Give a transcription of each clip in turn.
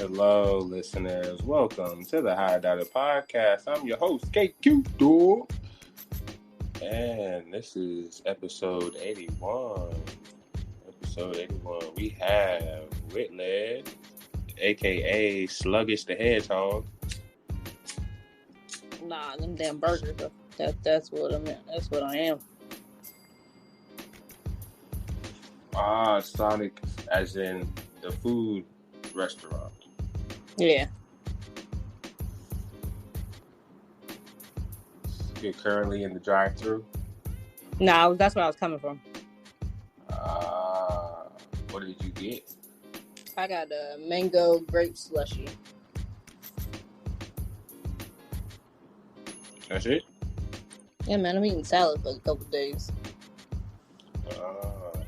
Hello, listeners. Welcome to the High Dollar Podcast. I'm your host, KQ Dog. And this is episode 81. Episode 81. We have Whitley, a.k.a. Sluggish the Hedgehog. Nah, them damn burgers. That's what I meant. That's what I am. Sonic, as in the food restaurant. Yeah. You're currently in the drive-thru? Nah, that's where I was coming from. What did you get? I got a mango grape slushy. That's it? Yeah, man, I'm eating salad for a couple days.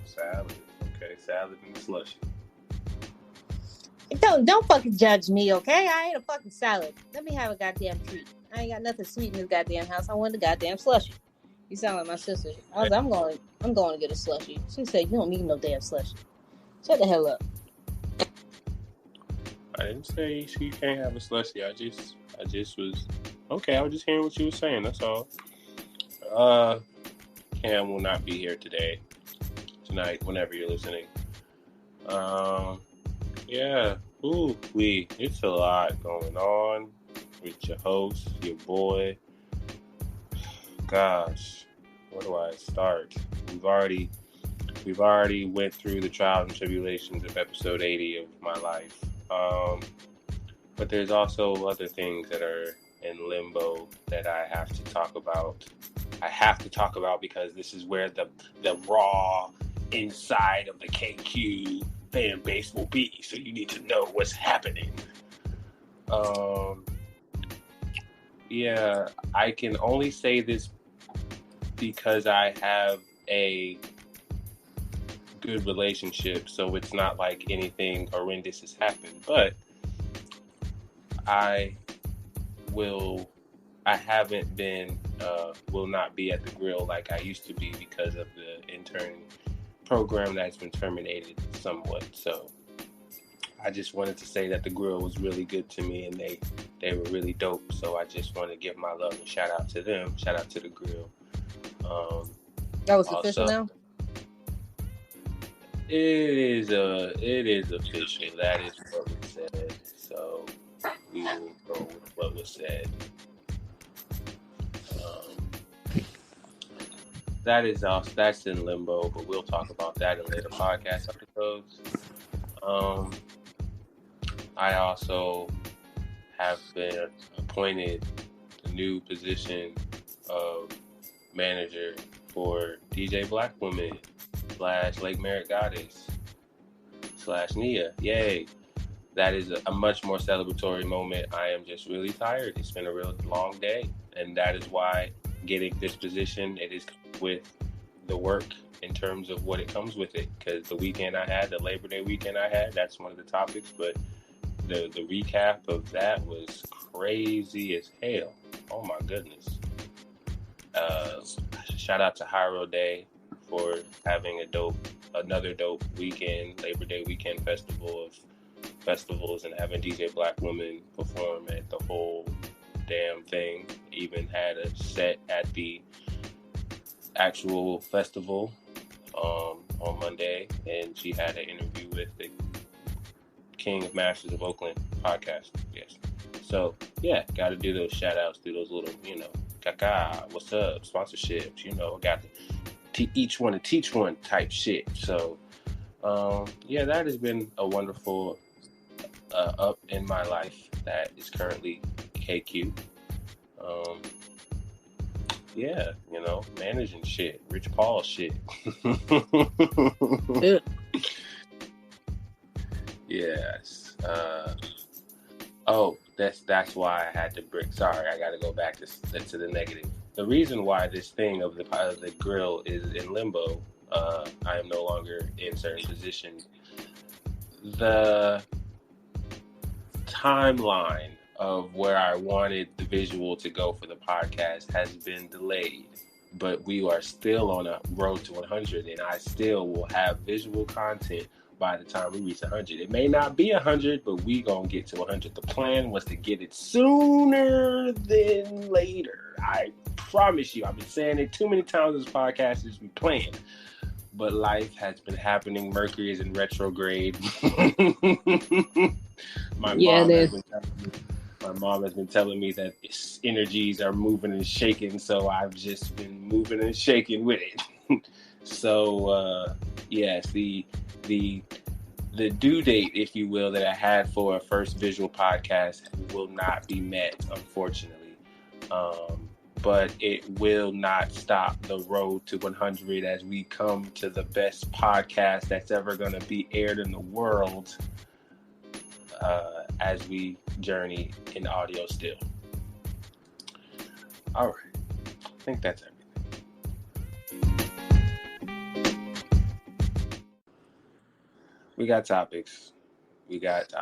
Salad. Okay, salad and slushy. Don't fucking judge me, okay? I ain't a fucking salad. Let me have a goddamn treat. I ain't got nothing sweet in this goddamn house. I want a goddamn slushy. You sound like my sister. I was like, I'm going to get a slushy. She said, you don't need no damn slushy. Shut the hell up. I didn't say you can't have a slushy. I just was okay. I was just hearing what you were saying. That's all. Cam will not be here tonight, whenever you're listening. Yeah. It's a lot going on with your host, your boy. Gosh, where do I start? We've already went through the trials and tribulations of episode 80 of my life. But there's also other things that are in limbo that I have to talk about. Because this is where the raw inside of the KQ fan base will be. So you need to know what's happening. Yeah, I can only say this because I have a good relationship, so it's not like anything horrendous has happened, but will not be at the grill like I used to be because of the intern program that's been terminated somewhat. So I just wanted to say that the grill was really good to me and they were really dope. So I just want to give my love and shout out to them. Shout out to the grill. That was official now? It is official. That is what was said. So we will go with what was said. That's in limbo, but we'll talk about that in later podcast episodes. I also have been appointed the new position of manager for DJ Black Woman / Lake Merritt Goddess / Nia. Yay. That is a much more celebratory moment. I am just really tired. It's been a real long day. And that is why getting this position, it is with the work in terms of what it comes with it. Because the Labor Day weekend I had, that's one of the topics. But the recap of that was crazy as hell. Oh my goodness. Shout out to Hyro Day for having another dope weekend, Labor Day weekend festival of festivals, and having DJ Black Woman perform at the whole damn thing. Even had a set at the actual festival on Monday, and she had an interview with the King of Masters of Oakland podcast. Yes. So yeah, got to do those shout outs, do those little, Kaka, what's up, sponsorships, got to each one to teach one type shit. So that has been a wonderful up in my life that is currently KQ. Managing shit, Rich Paul shit. Yes. That's why I had to break. Sorry, I got to go back to the negative. The reason why this thing of the grill is in limbo, I am no longer in certain positions. The timeline of where I wanted the visual to go for the podcast has been delayed, but we are still on a road to 100, and I still will have visual content by the time we reach 100. It may not be 100, but we gonna get to 100. The plan was to get it sooner than later. I promise you. I've been saying it too many times in this podcast. It's been planned. But life has been happening. Mercury is in retrograde. My mom has been telling me that energies are moving and shaking, so I've just been moving and shaking with it. So yes, the due date, if you will, that I had for a first visual podcast will not be met, unfortunately. But it will not stop the road to 100 as we come to the best podcast that's ever going to be aired in the world, as we journey in audio still. All right. I think that's everything. We got topics. We got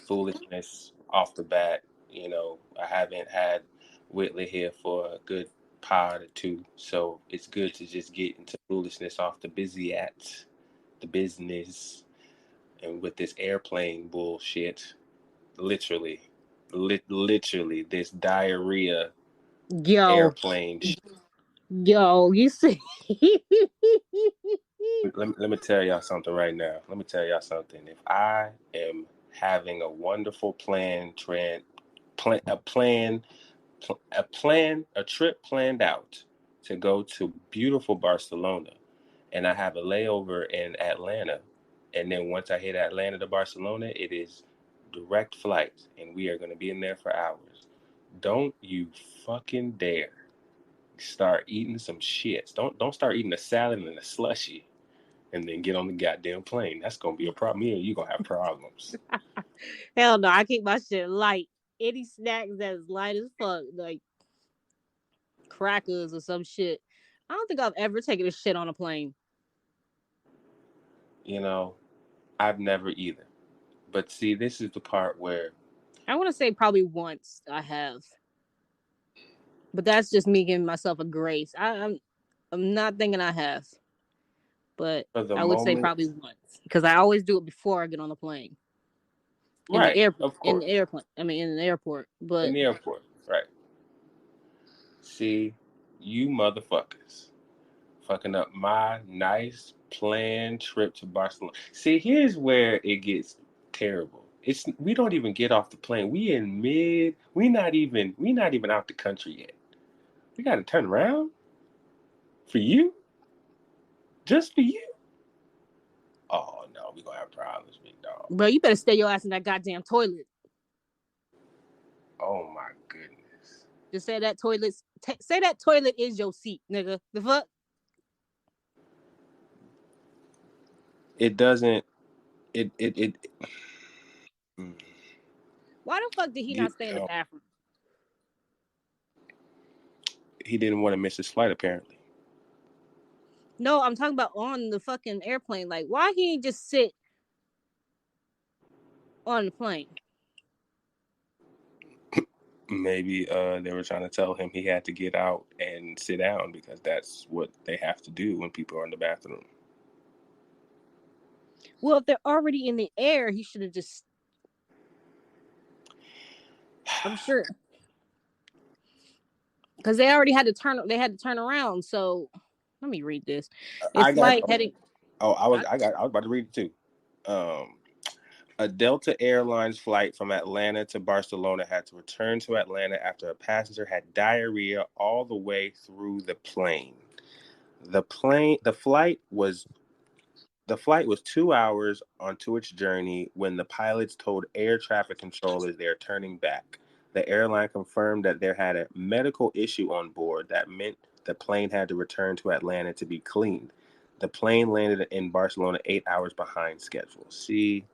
foolishness off the bat. You know, I haven't had Whitley here for a good pod or two, so it's good to just get into foolishness off the business, and with this airplane bullshit. Literally, this diarrhea airplane. Yo, you see. Let me tell y'all something right now. If I am having a wonderful a trip planned out to go to beautiful Barcelona, and I have a layover in Atlanta, and then once I hit Atlanta to Barcelona, it is direct flight, and we are going to be in there for hours. Don't you fucking dare start eating some shit. Don't start eating a salad and a slushie and then get on the goddamn plane. That's gonna be a problem. Me and you gonna have problems. Hell no, I keep my shit light. Any snacks that's light as fuck, like crackers or some shit. I don't think I've ever taken a shit on a plane. You know, I've never either. But see, this is the part where I want to say probably once I have, but that's just me giving myself a grace. I'm not thinking I have, but I would say probably once because I always do it before I get on the plane. In the airport, in the airplane. I mean, in the airport, but in the airport, right? See, you motherfuckers, fucking up my nice planned trip to Barcelona. See, here's where it gets terrible. We don't even get off the plane. We not even out the country yet. We got to turn around for you, just for you. Oh no, we gonna have problems, big dog. Bro, you better stay your ass in that goddamn toilet. Oh my goodness. Just say that toilet. Say that toilet is your seat, nigga. The fuck? It doesn't. It. Why the fuck did he not stay in the bathroom? He didn't want to miss his flight, apparently. No, I'm talking about on the fucking airplane. Like, why he ain't just sit on the plane? Maybe they were trying to tell him he had to get out and sit down because that's what they have to do when people are in the bathroom. Well, if they're already in the air, he should have just... I'm sure. Because they already had to turn around. So let me read this. I was about to read it too. A Delta Airlines flight from Atlanta to Barcelona had to return to Atlanta after a passenger had diarrhea all the way through the plane. The flight was 2 hours onto its journey when the pilots told air traffic controllers they are turning back. The airline confirmed that there had a medical issue on board that meant the plane had to return to Atlanta to be cleaned. The plane landed in Barcelona 8 hours behind schedule. See?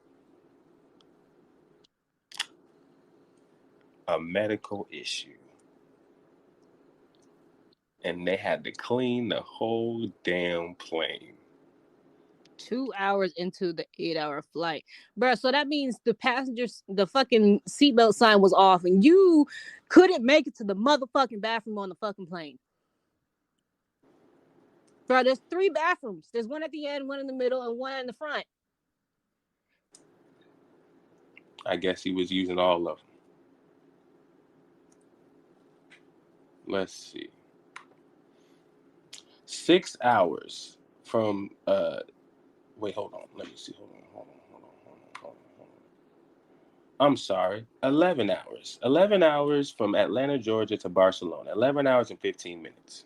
A medical issue. And they had to clean the whole damn plane. 2 hours into the 8-hour flight. Bro, so that means the passengers, the fucking seatbelt sign was off and you couldn't make it to the motherfucking bathroom on the fucking plane. Bro, there's 3 bathrooms. There's one at the end, one in the middle, and one in the front. I guess he was using all of them. Let's see. 6 hours from wait, hold on. Let me see. Hold on. I'm sorry. 11 hours. 11 hours from Atlanta, Georgia to Barcelona. 11 hours and 15 minutes.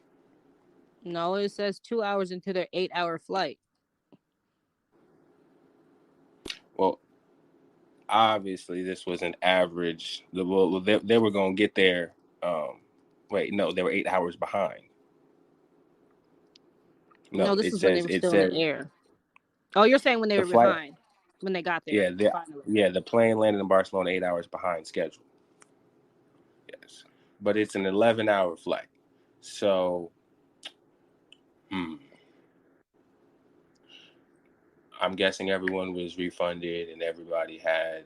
No, it says 2 hours into their 8-hour flight. Well, obviously this was an average. Well, they were going to get there. Wait, no, they were 8 hours behind. No, No, this it is when they says were still in the air. Oh, you're saying when they the were flight. behind, when they got there. Yeah, Finally. the plane landed in Barcelona 8 hours behind schedule. Yes, but it's an 11-hour flight. So, I'm guessing everyone was refunded and everybody had.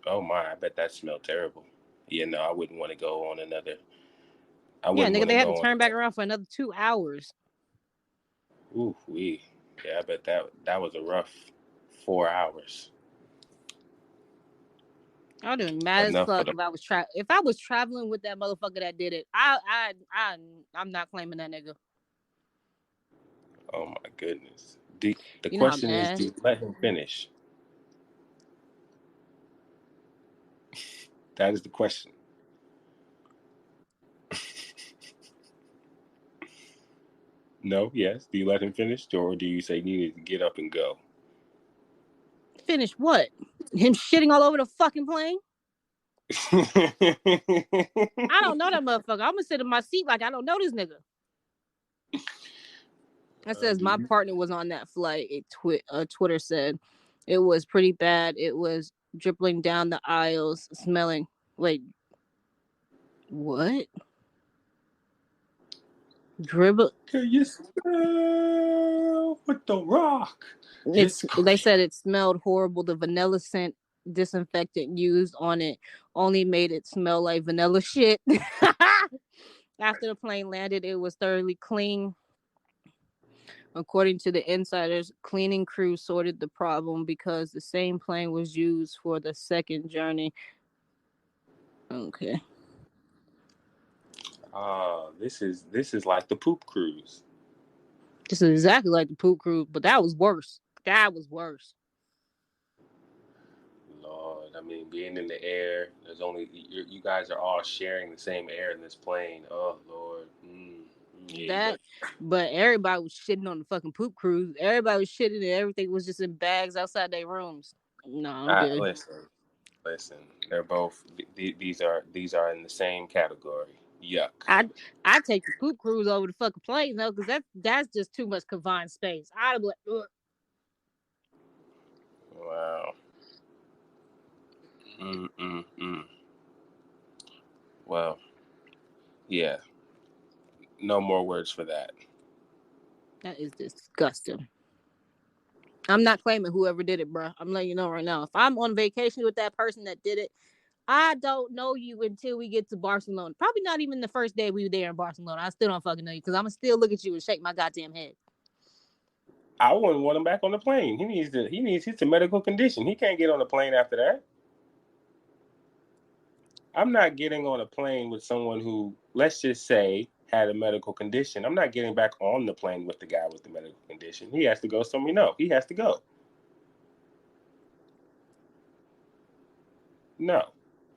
Oh my! I bet that smelled terrible. Yeah, no, I wouldn't want to go on another. I Yeah, wouldn't nigga, want they to had to go on. turn back around for another 2 hours. Ooh, wee. Yeah, I bet that was a rough 4 hours. I would have been mad as Enough for fuck the. if I was traveling with that motherfucker that did it. I'm not claiming that nigga. Oh my goodness. The You know how question is, mad. do you let him finish? That is the question. No, yes. Do you let him finish, or do you say you need to get up and go? Finish what? Him shitting all over the fucking plane? I don't know that motherfucker. I'm gonna sit in my seat like I don't know this nigga. It says my partner was on that flight. Twitter said it was pretty bad. It was dribbling down the aisles, smelling. Wait, what? Dribble. Can you smell with the rock? They said it smelled horrible. The vanilla scent disinfectant used on it only made it smell like vanilla shit. After the plane landed, it was thoroughly clean. According to the insiders, cleaning crew sorted the problem because the same plane was used for the second journey. Okay. This is like the poop cruise. This is exactly like the poop cruise, but that was worse. That was worse. Lord, I mean, being in the air, there's only you guys are all sharing the same air in this plane. Oh Lord. Yeah, but everybody was shitting on the fucking poop cruise. Everybody was shitting and everything was just in bags outside their rooms. No, I'm good. Listen. They're both. These are in the same category. Yuck. I take the poop cruise over the fucking plane though, because that's just too much confined space. I'd be like, ugh. Wow. Well, yeah. No more words for that. That is disgusting. I'm not claiming whoever did it, bro. I'm letting you know right now. If I'm on vacation with that person that did it, I don't know you until we get to Barcelona. Probably not even the first day we were there in Barcelona. I still don't fucking know you because I'm going to still look at you and shake my goddamn head. I wouldn't want him back on the plane. He's a medical condition. He can't get on the plane after that. I'm not getting on a plane with someone who, let's just say, had a medical condition. I'm not getting back on the plane with the guy with the medical condition. He has to go somewhere. No, he has to go. No.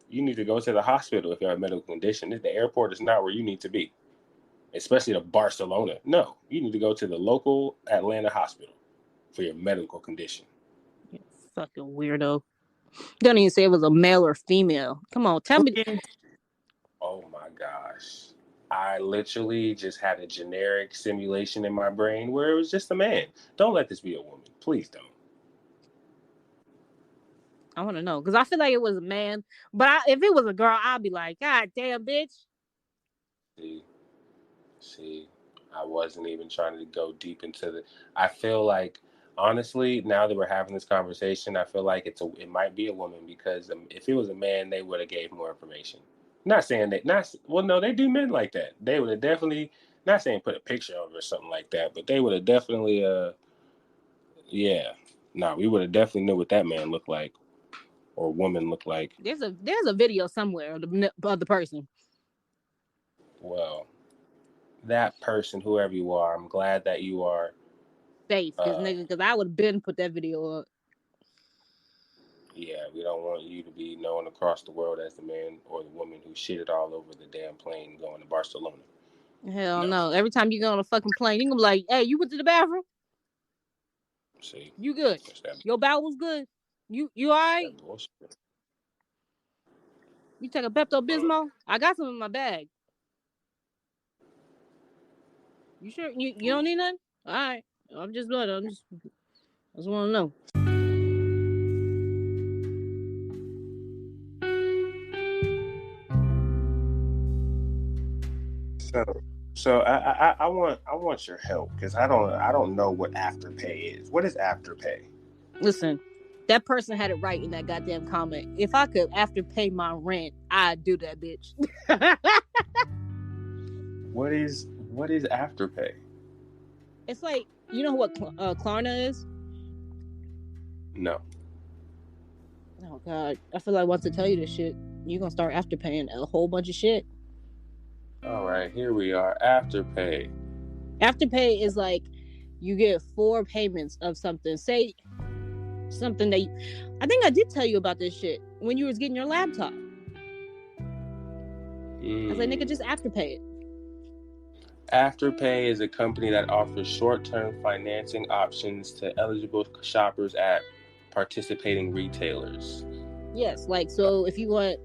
You need to go to the hospital if you have a medical condition. The airport is not where you need to be, especially to Barcelona. No, you need to go to the local Atlanta hospital for your medical condition. You fucking weirdo. Don't even say it was a male or female. Come on, tell me. Oh my gosh. I literally just had a generic simulation in my brain where it was just a man. Don't let this be a woman. Please don't. I want to know because I feel like it was a man, but if it was a girl, I'd be like, God damn, bitch. See, I wasn't even trying to go deep into the. I feel like, honestly, now that we're having this conversation, I feel like it might be a woman because if it was a man, they would have gave more information. Not saying that, no, they do men like that. They would have definitely, not saying put a picture of it or something like that, but they would have definitely, yeah. No, we would have definitely knew what that man looked like. or woman look like? There's a video somewhere of the person. Well, that person, whoever you are, I'm glad that you are safe, because I would have been put that video up. Yeah, we don't want you to be known across the world as the man or the woman who shitted all over the damn plane going to Barcelona. Hell no. Every time you go on a fucking plane, you gonna be like, hey, you went to the bathroom? See? You good? Your bowel was good? You alright? You take a Pepto-Bismol? I got some in my bag. You sure? You don't need nothing? Alright. I just want to know. So I want your help, because I don't know what AfterPay is. What is AfterPay? Listen, that person had it right in that goddamn comment. If I could Afterpay my rent, I'd do that, bitch. What is AfterPay? It's like, you know what Klarna is? No. Oh God, I feel like once I tell you this shit, you're gonna start Afterpaying a whole bunch of shit. All right, here we are. AfterPay. AfterPay is like you get 4 payments of something. Say something that I think I did tell you about this shit when you was getting your laptop. I was like, nigga, just Afterpay it. AfterPay is a company that offers short-term financing options to eligible shoppers at participating retailers. Yes, like, so if you want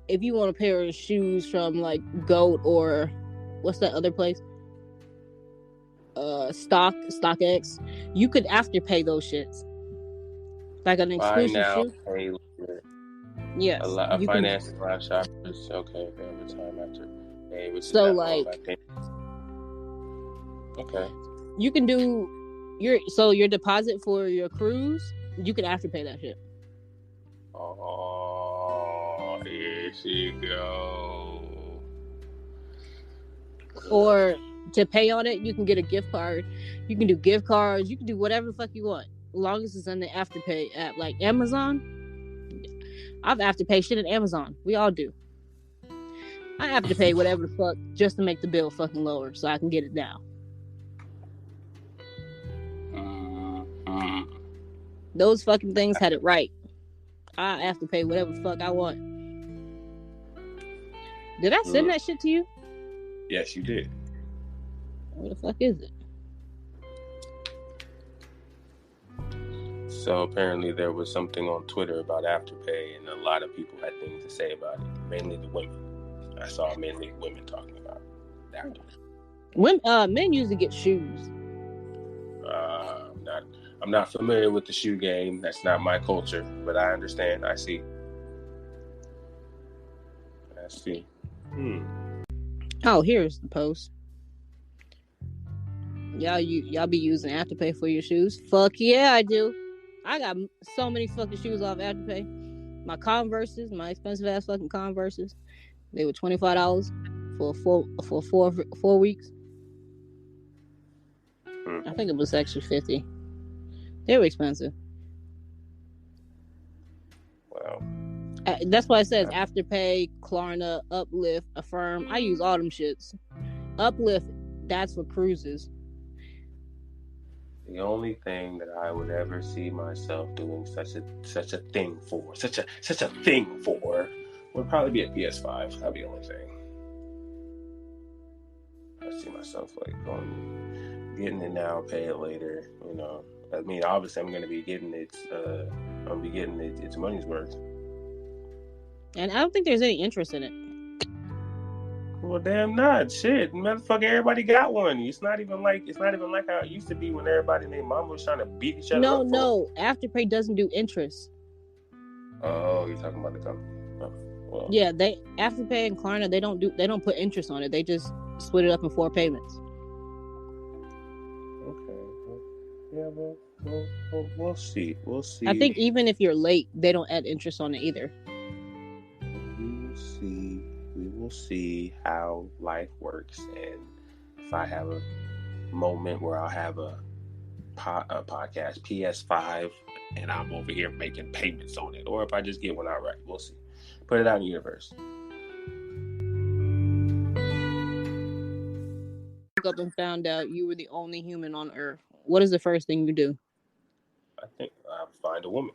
a pair of shoes from like Goat or what's that other place? StockX, you could Afterpay those shits. Like an exclusive shoe. Pay later. Yes. A financing for shoppers. Okay, every time after pay, which so is like okay. You can do your deposit for your cruise, you can Afterpay that shit. Oh, here she go. Or to pay on it, you can get a gift card. You can do gift cards. You can do whatever the fuck you want, as long as it's on the Afterpay app. Like Amazon, I've Afterpay shit at Amazon. We all do. I Afterpay whatever the fuck just to make the bill fucking lower, so I can get it down. Those fucking things had it right. I Afterpay whatever the fuck I want. Did I send that shit to you? Yes, you did. What the fuck is it? So apparently there was something on Twitter about Afterpay, and a lot of people had things to say about it. Mainly the women. I saw mainly women talking about Afterpay. When men usually get shoes. I'm not familiar with the shoe game. That's not my culture, but I understand. I see. Oh, here's the post. Y'all be using Afterpay for your shoes? Fuck yeah, I do. I got so many fucking shoes off Afterpay. My Converses, my expensive ass fucking Converses, they were $25 for 4 weeks. I think it was actually $50. They were expensive. Wow. That's why it says Afterpay, Klarna, Uplift, Affirm. I use all them shits. Uplift, that's for cruises. The only thing that I would ever see myself doing such a thing for would probably be a PS5. That'd be the only thing. I see myself like getting it now, pay it later. You know, I mean, obviously, I'm going to be getting its money's worth. And I don't think there's any interest in it. Well, damn not. Shit, motherfucker, everybody got one. It's not even like how it used to be when everybody and their mom was trying to beat each other up. No. Afterpay doesn't do interest. Oh, you're talking about the company. Oh, well. Yeah, Afterpay and Klarna, they don't put interest on it. They just split it up in 4 payments. Okay. Yeah, well, we'll see. I think even if you're late, they don't add interest on it either. We will see how life works, and if I have a moment where I'll have a podcast PS5 and I'm over here making payments on it, or if I just get one outright. We'll see. Put it out in the universe. Woke up and found out you were the only human on Earth. What is the first thing you do? I think I'll find a woman.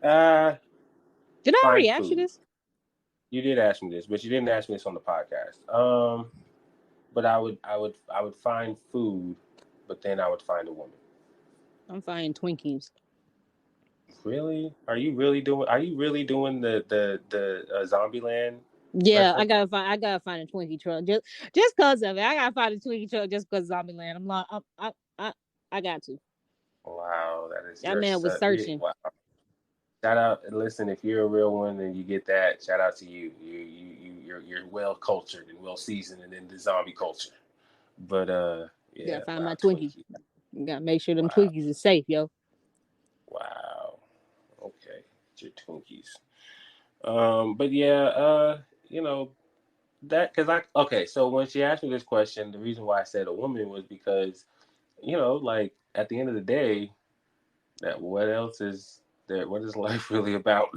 Did I already Find ask you food. this? You did ask me this, but you didn't ask me this on the podcast. But I would find food, but then I would find a woman. I'm finding Twinkies. Really? Are you really doing the Zombieland? Yeah, reference? I gotta find a Twinkie truck just cause of it. I gotta find a Twinkie truck just cause Zombieland. I'm like, I got to. Wow, That man was searching. Wow. Shout out! Listen, if you're a real one and you get that, shout out to you. You're well cultured and well seasoned in the zombie culture. But yeah, Gotta find my Twinkie. You gotta make sure them Twinkies are safe, yo. Wow. Okay, it's your Twinkies. But yeah, you know that because so when she asked me this question, the reason why I said a woman was because like at the end of the day, that what else is there? What is life really about?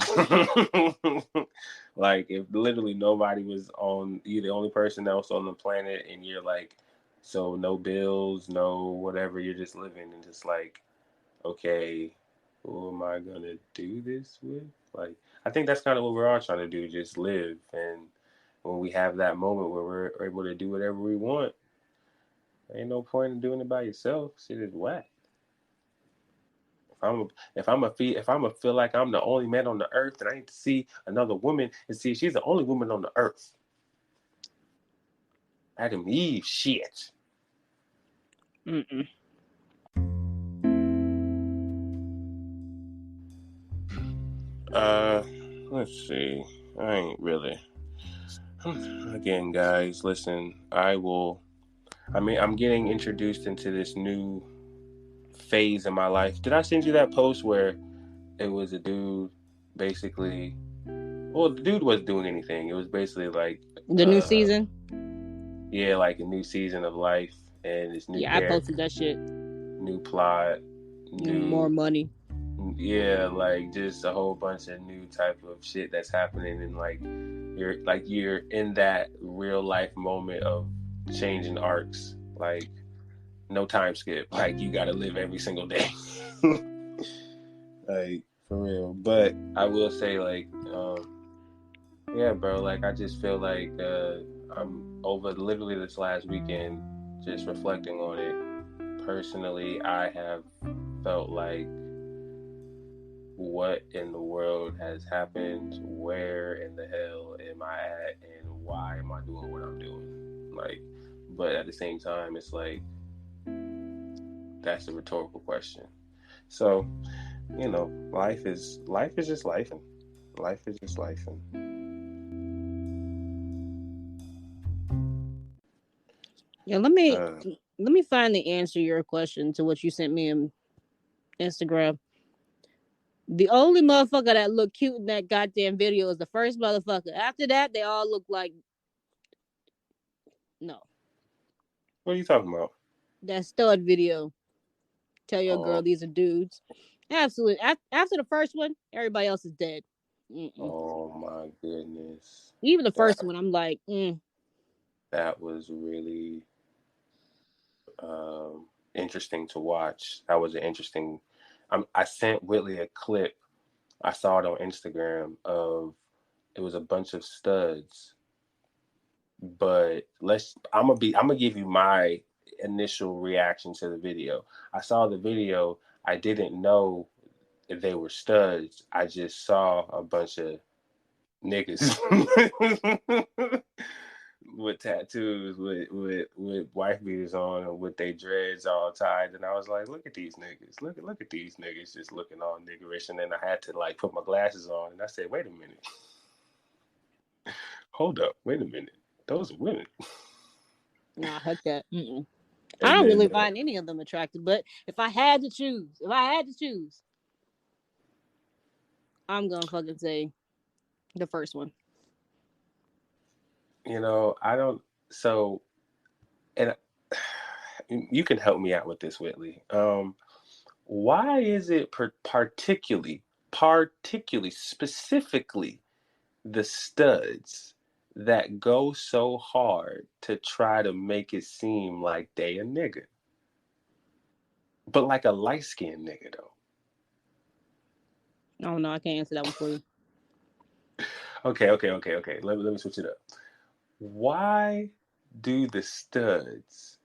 Like if literally nobody was on, you're the only person else on the planet, and you're like, so no bills, no whatever, you're just living and just like, okay, who am I gonna do this with? Like, I think that's kind of what we're all trying to do, just live. And when we have that moment where we're able to do whatever we want, ain't no point in doing it by yourself. Shit is whack. If I'm a feel like I'm the only man on the earth, and I need to see another woman and see she's the only woman on the earth. Adam Eve, shit. Mm-mm. Let's see. I ain't really. Again, guys, listen. I'm getting introduced into this new phase in my life. Did I send you that post where it was a dude basically? Well, the dude wasn't doing anything. It was basically like the new season. Yeah, like a new season of life and this new I posted that shit. New plot, more money. Yeah, like just a whole bunch of new type of shit that's happening, and you're in that real life moment of changing arcs. Like no time skip. Like you got to live every single day. Like for real. But I will say yeah, bro, like I just feel like I'm over literally this last weekend just reflecting on it. Personally, I have felt like what in the world has happened? Where in the hell am I at? And why am I doing what I'm doing? Like, but at the same time, it's like, that's a rhetorical question. So, life is just life. Life is just life. Yeah, let me find the answer to your question to what you sent me on Instagram. The only motherfucker that looked cute in that goddamn video is the first motherfucker. After that, they all look like no. What are you talking about? That stud video. Tell your girl these are dudes. Absolutely. After the first one, everybody else is dead. Mm-mm. Oh my goodness. Even the first one, I'm like, That was really interesting to watch. That was an interesting. I sent Whitley a clip. I saw it on Instagram of it was a bunch of studs. But I'm gonna give you my initial reaction to the video. I saw the video. I didn't know if they were studs. I just saw a bunch of niggas with tattoos, with wife beaters on, and with their dreads all tied. And I was like, look at these niggas. Look at these niggas just looking all niggerish. And then I had to put my glasses on, and I said, wait a minute. Hold up, wait a minute. Those are women. Nah, heck that. I don't really find any of them attractive, but if I had to choose, I'm gonna fucking say the first one. I don't. So, and you can help me out with this, Whitley. Why is it particularly, specifically the studs that go so hard to try to make it seem like they a nigga? But like a light-skinned nigga, though. Oh, no, I can't answer that one for you. Okay. Let me switch it up. Why do the studs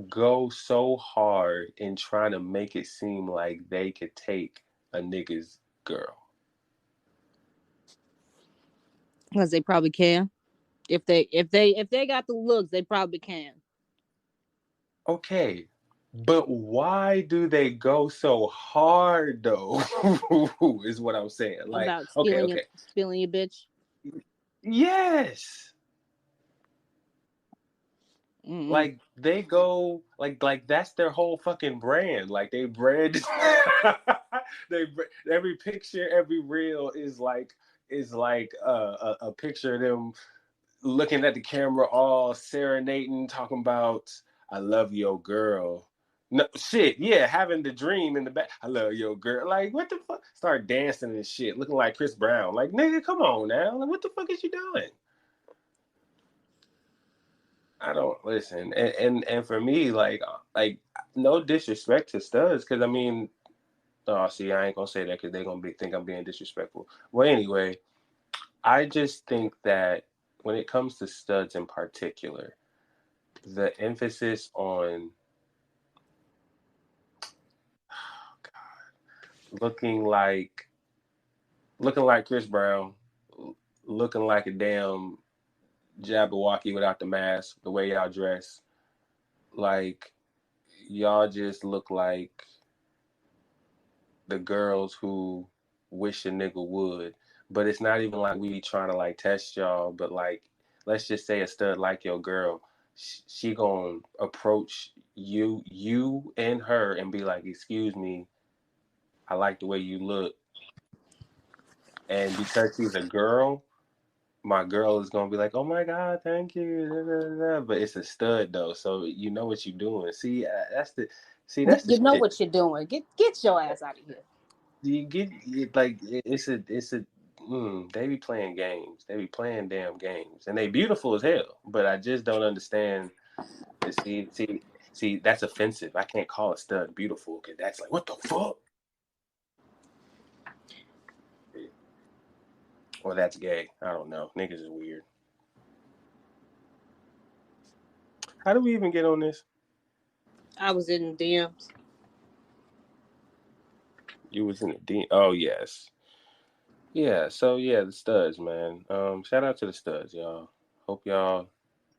go so hard in trying to make it seem like they could take a nigga's girl? Because they probably can. If they got the looks, they probably can. Okay, but why do they go so hard though? Is what I'm saying. Like, About okay. stealing your bitch. Yes. Mm-hmm. Like they go like that's their whole fucking brand. Like they brand every picture, every reel is like a picture of them looking at the camera, all serenading, talking about "I love your girl." No shit, yeah, having the dream in the back. I love your girl. Like what the fuck? Start dancing and shit, looking like Chris Brown. Like nigga, come on now. Like what the fuck is you doing? I don't listen, and for me, like no disrespect to studs, because I mean, oh, see, I ain't gonna say that because they're gonna think I'm being disrespectful. Well, anyway, I just think that when it comes to studs in particular, the emphasis on looking like Chris Brown, looking like a damn Jabberwocky without the mask, the way y'all dress, like y'all just look like the girls who wish a nigga would. But it's not even like we trying to like test y'all, but like let's just say a stud like your girl, she gonna approach you and her and be like, excuse me, I like the way you look. And because she's a girl, my girl is gonna be like, oh my God, thank you. But it's a stud though, so you know what you're doing. That's the You know shit. what you're doing. Get your ass out of here. You get like it's a they be playing games. They be playing damn games, and they beautiful as hell. But I just don't understand. See, that's offensive. I can't call a stud beautiful because that's like what the fuck. Or that's gay. I don't know. Niggas is weird. How do we even get on this? I was in the DMs. You was in the DM. Oh yes. Yeah. So yeah, the studs, man. Shout out to the studs, y'all. Hope y'all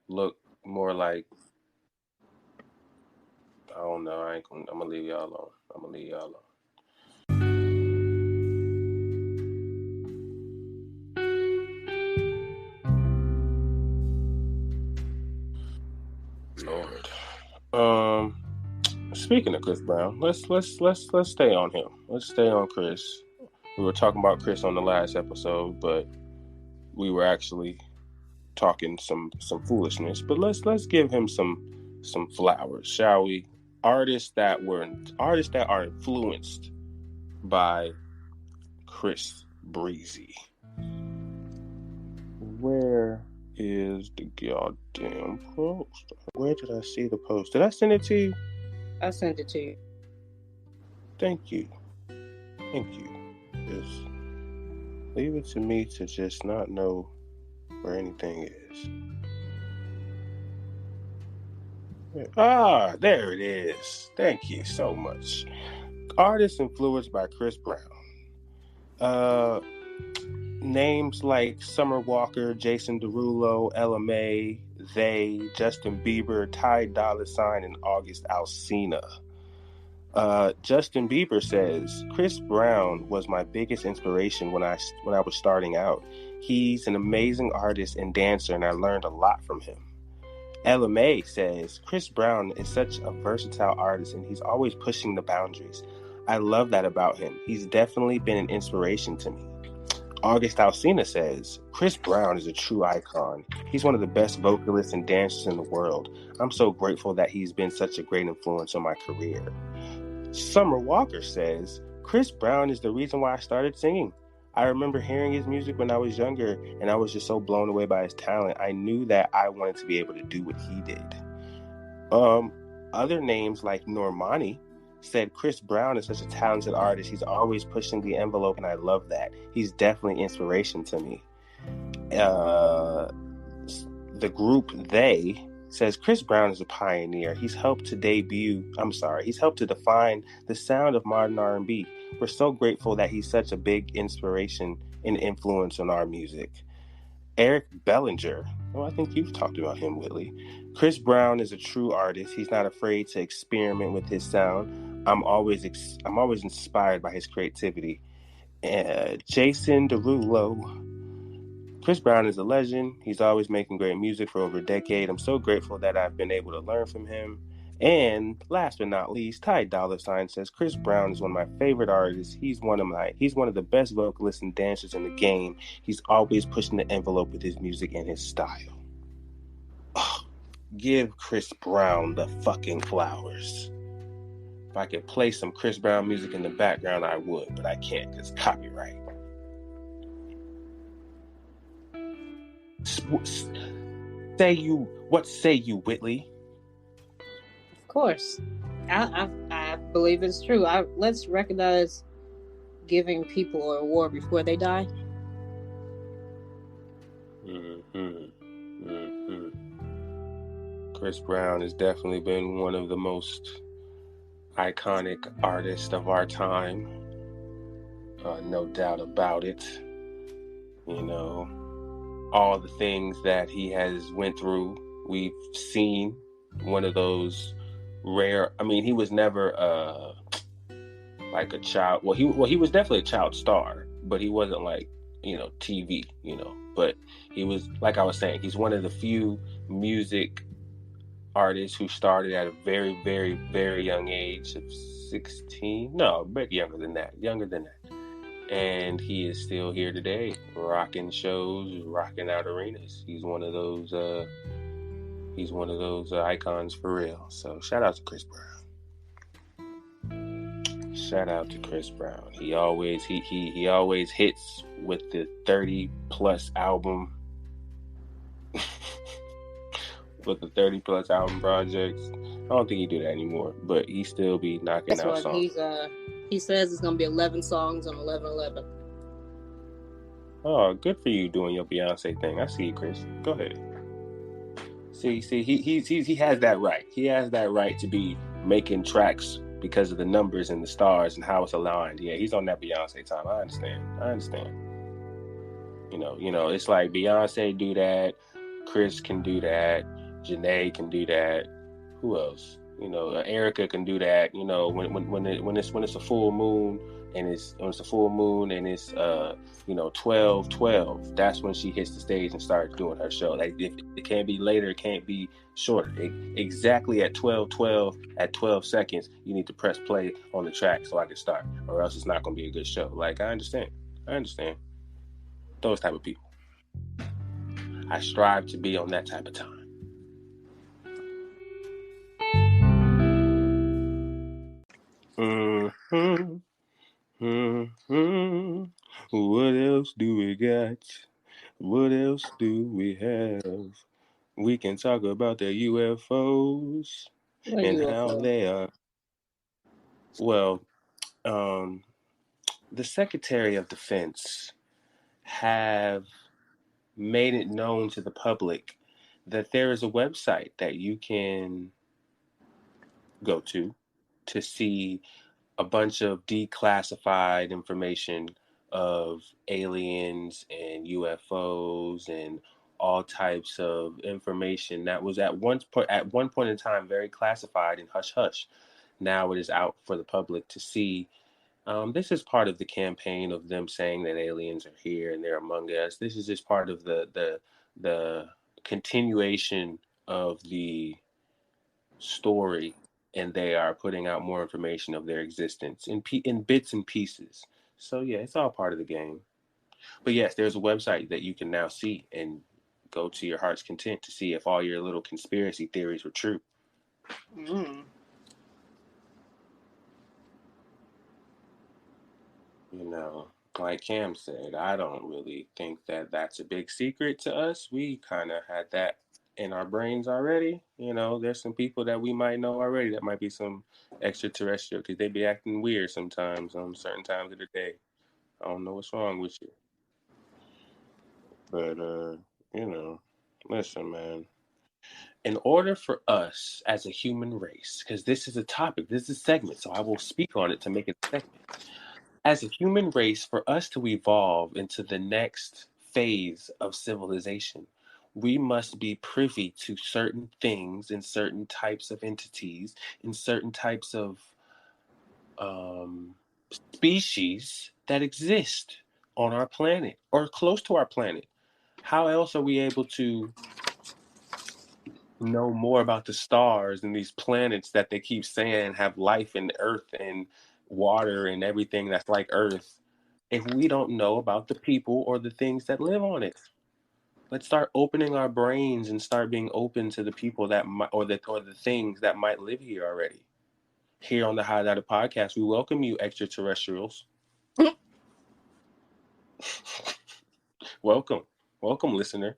look more like. I don't know. I'm gonna leave y'all alone. Lord. Speaking of Chris Brown, let's stay on him. Let's stay on Chris. We were talking about Chris on the last episode, but we were actually talking some foolishness. But let's give him some flowers, shall we? Artists that are influenced by Chris Breezy. Where is the goddamn post? Where did I see the post? Did I send it to you? I sent it to you. Thank you. Just leave it to me to just not know where anything is. Ah, there it is. Thank you so much. Artists influenced by Chris Brown. Names like Summer Walker, Jason Derulo, LMA, They, Justin Bieber, Ty Dolla $ign, and August Alsina. Justin Bieber says, Chris Brown was my biggest inspiration when I was starting out. He's an amazing artist and dancer, and I learned a lot from him. LMA says, Chris Brown is such a versatile artist, and he's always pushing the boundaries. I love that about him. He's definitely been an inspiration to me. August Alsina says, Chris Brown is a true icon. He's one of the best vocalists and dancers in the world. I'm so grateful that he's been such a great influence on my career. Summer Walker says, Chris Brown is the reason why I started singing. I remember hearing his music when I was younger, and I was just so blown away by his talent. I knew that I wanted to be able to do what he did. Other names like Normani said Chris Brown is such a talented artist. He's always pushing the envelope, and I love that. He's definitely inspiration to me. The group They says Chris Brown is a pioneer. He's helped to define the sound of modern R&B. We're so grateful that he's such a big inspiration and influence on our music. Eric Bellinger. Well, I think you've talked about him, Whitley. Chris Brown is a true artist. He's not afraid to experiment with his sound. I'm always inspired by his creativity. Jason Derulo. Chris Brown is a legend. He's always making great music for over a decade. I'm so grateful that I've been able to learn from him. And last but not least, Ty Dollar Sign says Chris Brown is one of my favorite artists. He's one of the best vocalists and dancers in the game. He's always pushing the envelope with his music and his style. Oh, give Chris Brown the fucking flowers. If I could play some Chris Brown music in the background, I would, but I can't because copyright. What say you, Whitley? Of course. I believe it's true. Let's recognize giving people an award before they die. Chris Brown has definitely been one of the most iconic artists of our time. No doubt about it. You know, all the things that he has went through, we've seen. One of those rare. I mean, he was never like a child. Well, he was definitely a child star, but he wasn't like TV. But he was, like I was saying, he's one of the few music artists who started at a very, very, very young age of 16. No, but younger than that. And he is still here today, rocking shows, rocking out arenas. He's one of those icons for real. So shout out to Chris Brown. He always hits with the 30 plus album with the 30 plus album projects. I don't think he do that anymore, but he still be knocking out songs. He says it's gonna be 11 songs on 11/11. Oh, good for you doing your Beyonce thing. I see you, Chris. Go ahead. See, he has that right. He has that right to be making tracks because of the numbers and the stars and how it's aligned. Yeah, he's on that Beyonce time. I understand. It's like Beyonce do that, Chris can do that, Janae can do that. Who else? Erica can do that. When it's a full moon and it's 12/12. That's when she hits the stage and starts doing her show. Like, if it can't be later, it can't be shorter. Exactly at 12/12 at 12 seconds, you need to press play on the track so I can start, or else it's not going to be a good show. Like, I understand. Those type of people. I strive to be on that type of time. What else do we got? What else do we have? We can talk about the UFOs how they are. Well, the Secretary of Defense have made it known to the public that there is a website that you can go to see a bunch of declassified information of aliens and UFOs and all types of information that was at one point in time very classified and hush hush. Now it is out for the public to see. This is part of the campaign of them saying that aliens are here and they're among us. This is just part of the continuation of the story, and they are putting out more information of their existence in bits and pieces. So yeah, it's all part of the game. But yes, there's a website that you can now see and go to your heart's content to see if all your little conspiracy theories were true. Mm. You know, like Cam said, I don't really think that that's a big secret to us. We kind of had that in our brains already. You know, there's some people that we might know already that might be some extraterrestrial because they be acting weird sometimes on certain times of the day. I don't know what's wrong with you. But, you know, listen, man. In order for us as a human race, because this is a topic, this is a segment, so I will speak on it to make it a segment. As a human race, for us to evolve into the next phase of civilization, we must be privy to certain things and certain types of entities and certain types of species that exist on our planet or close to our planet. How else are we able to know more about the stars and these planets that they keep saying have life and earth and water and everything that's like earth if we don't know about the people or the things that live on it? Let's start opening our brains and start being open to the people that might, or the things that might live here already. Here on the Highlighted Podcast, we welcome you, extraterrestrials. welcome listener.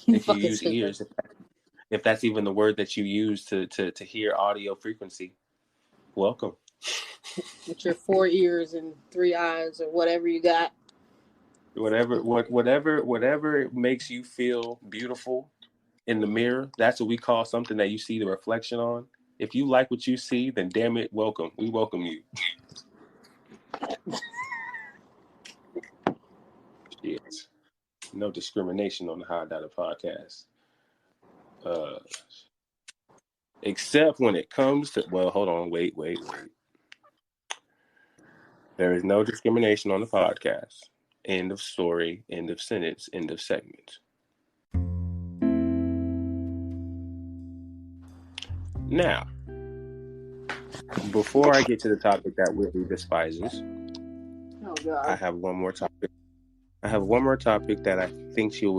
If you use ears, if that's even the word that you use to hear audio frequency, welcome. With your 4 ears and 3 eyes or whatever you got. Whatever makes you feel beautiful in the mirror, that's what we call something that you see the reflection on. If you like what you see, then damn it, welcome. We welcome you. Shit. No discrimination on the High Data Podcast. Except when it comes to, well, hold on, wait. There is no discrimination on the podcast. End of story, end of sentence, end of segment. Now, before I get to the topic that Whitley despises, I have one more topic. That I think you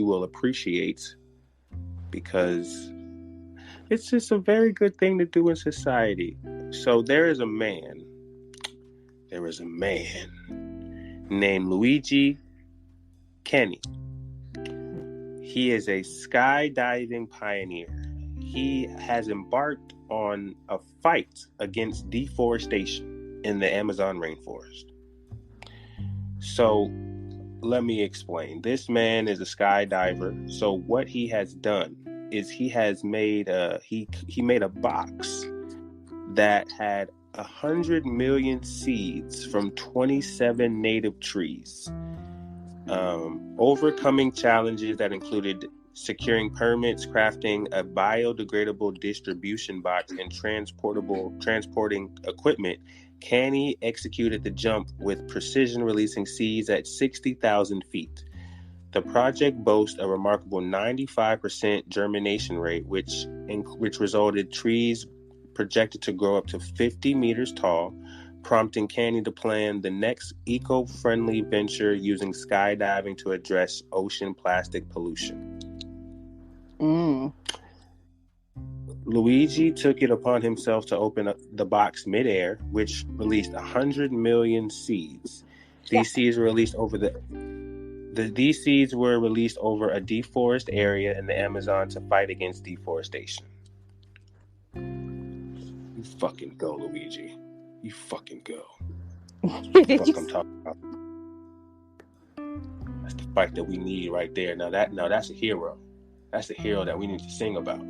will appreciate because it's just a very good thing to do in society. So there is a man named Luigi Cani. He is a skydiving pioneer. He has embarked on a fight against deforestation in the Amazon rainforest. So let me explain. This man is a skydiver. So what he has done is he has made he made a box that had 100 million seeds from 27 native trees, overcoming challenges that included securing permits, crafting a biodegradable distribution box, and transporting equipment. Cani executed the jump with precision, releasing seeds at 60,000 feet. The project boasts a remarkable 95% germination rate, which resulted trees projected to grow up to 50 meters tall, prompting Cani to plan the next eco-friendly venture using skydiving to address ocean plastic pollution. Luigi took it upon himself to open up the box midair, which released 100 million seeds. These seeds were released over a deforested area in the Amazon to fight against deforestation. You fucking go, Luigi. You fucking go. What the fuck I'm talking about? That's the fight that we need right there. Now that's a hero. That's the hero that we need to sing about.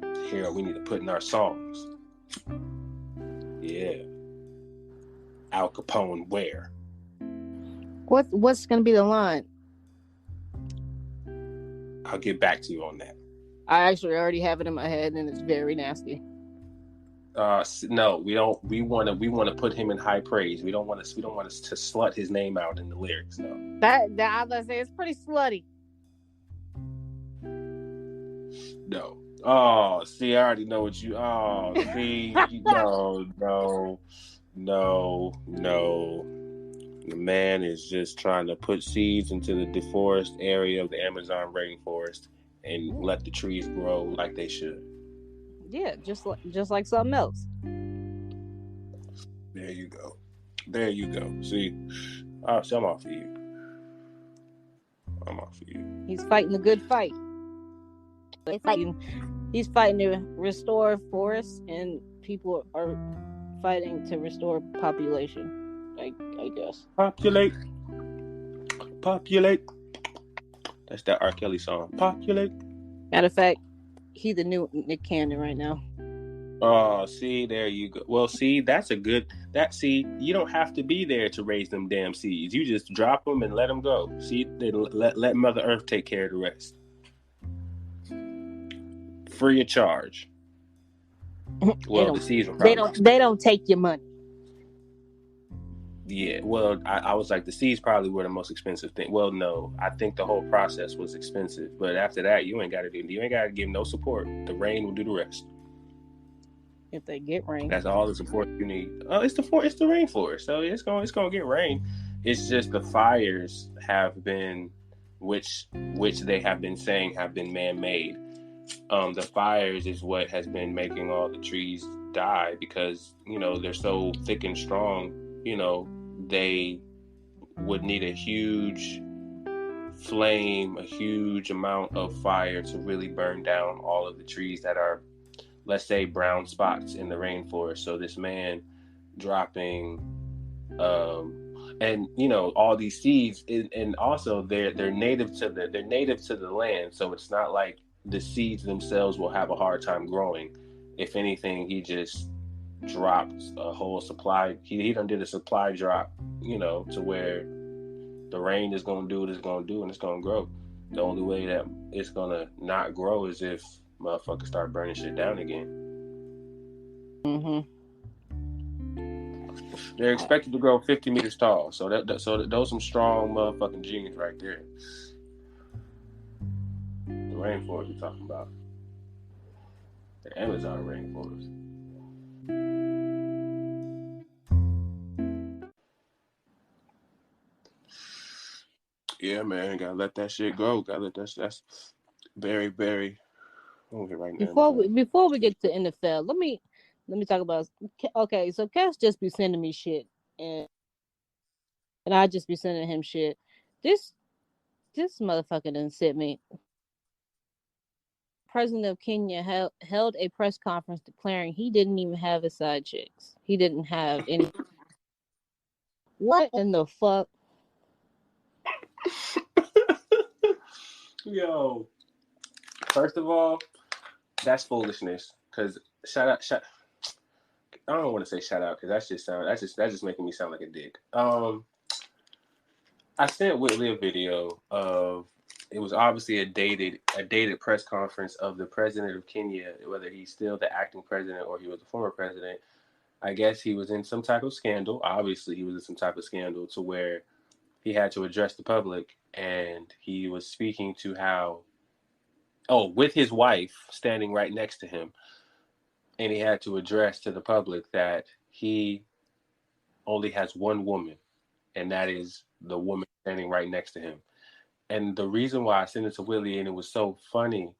It's a hero we need to put in our songs. Yeah. Al Capone, where? What's gonna be the line? I'll get back to you on that. I actually already have it in my head, and it's very nasty. No, we don't. We want to put him in high praise. We don't want to slut his name out in the lyrics. No. That I was gonna say it's pretty slutty. No. Oh, see, I already know what you. Oh, see, no. The man is just trying to put seeds into the deforest area of the Amazon rainforest and let the trees grow like they should. Yeah, just like something else. There you go. There you go. See, I'm off of you. I'm off of you. He's fighting a good fight. He's fighting to restore forests, and people are fighting to restore population. I guess. Populate. That's that R. Kelly song. Populate. Matter of fact, he's the new Nick Cannon right now. Oh, see, there you go. Well, see, that's a good. You don't have to be there to raise them damn seeds. You just drop them and let them go. See, let Mother Earth take care of the rest. Free of charge. Well, the seeds they don't take your money. Yeah, well, I was like, the seeds probably were the most expensive thing. Well, no, I think the whole process was expensive, but after that, you ain't got to give no support. The rain will do the rest. If they get rain, that's all the support you need. It's the rainforest, so it's gonna get rain. It's just the fires have been, which they have been saying have been man-made. The fires is what has been making all the trees die because they're so thick and strong. They would need a huge flame, a huge amount of fire to really burn down all of the trees that are, let's say, brown spots in the rainforest. So this man dropping, and all these seeds, and also they're native to the land. So it's not like the seeds themselves will have a hard time growing. If anything, he just dropped a whole supply. He done did a supply drop, to where the rain is gonna do what it's gonna do, and it's gonna grow. The only way that it's gonna not grow is if motherfuckers start burning shit down again. Mm-hmm. They're expected to grow 50 meters tall, so those some strong motherfucking genes right there. The rainforest we're talking about, the Amazon rainforest. Yeah, man, gotta let that shit go. That's very, very. Right now, before we get to NFL, let me talk about. Okay, so Cass just be sending me shit, and I just be sending him shit. This motherfucker done sent me. President of Kenya held a press conference declaring he didn't even have his side chicks. He didn't have any. What in the fuck? Yo, first of all, that's foolishness. Cause shout out. I don't want to say shout out because that's just making me sound like a dick. I sent Whitley a video of, it was obviously a dated press conference of the president of Kenya, whether he's still the acting president or he was the former president. I guess he was in some type of scandal. Obviously, he was in some type of scandal to where he had to address the public, and he was speaking to with his wife standing right next to him, and he had to address to the public that he only has one woman, and that is the woman standing right next to him. And the reason why I sent it to Willie and it was so funny